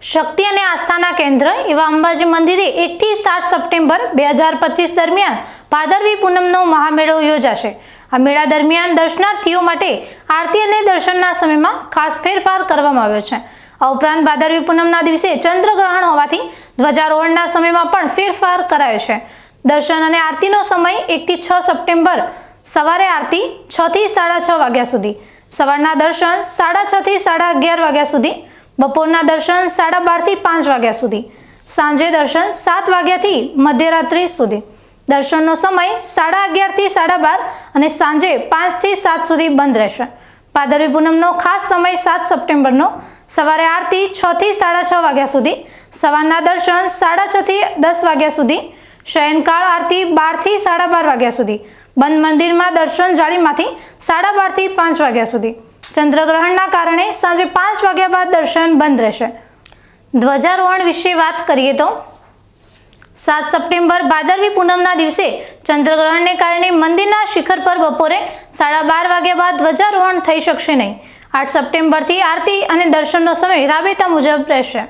શક્તિ અને આસ્થાના કેન્દ્ર એવા અંબાજી મંદિરે 1 થી 7 સપ્ટેમ્બર 2025 દરમિયાન ભાદરવી પૂનમનો મહામેળો યોજાશે। આ મેળા દરમિયાન દર્શનાર્થીઓ માટે આરતી અને દર્શનના સમયમાં ખાસ ફેરફાર કરવામાં આવ્યો છે। આ ઉપરાંત ભાદરવી પૂનમના દિવસે ચંદ્રગ્રહણ હોવાથી ધ્વજારોહણના સમયમાં પણ ફેરફાર કરાયો છે। દર્શન અને આરતીનો સમય 1 થી 6 સપ્ટેમ્બર સવારે આરતી 6 થી 6:30 વાગ્યા સુધી, સવારના દર્શન 6:30 થી 11:30 વાગ્યા સુધી, બપોરના દર્શન 12:30 થી 5 વાગ્યા સુધી, સાંજે દર્શન 7 વાગ્યાથી મધ્યરાત્રિ સુધી। દર્શનનો સમય 11:30 થી 12:30 અને સાંજે 5 થી 7 સુધી બંધ રહેશે। ભાદરવી પૂનમનો ખાસ સમય 7 સપ્ટેમ્બરનો સવારે આરતી 6 થી 6:30 વાગ્યા સુધી, સવારના દર્શન 6:30 થી 10 વાગ્યા સુધી, શયનકાળ આરતી 12 થી 12:30 વાગ્યા સુધી, બંધ મંદિરમાં દર્શન જાળીમાંથી 12:30 થી 5 વાગ્યા સુધી। ચંદ્રગ્રહણના કારણે સાંજે 5 વાગ્યા બાદ દર્શન બંધ રહેશે। ધ્વજારોહણ વિશે વાત કરીએ તો 7 સપ્ટેમ્બર ભાદરવી પૂનમના દિવસે ચંદ્રગ્રહણને કારણે મંદિરના શિખર પર બપોરે 12:30 વાગ્યા બાદ ધ્વજારોહણ થઈ શકશે નહીં। 8 સપ્ટેમ્બરથી આરતી અને દર્શનનો સમય રાબેતા મુજબ રહેશે।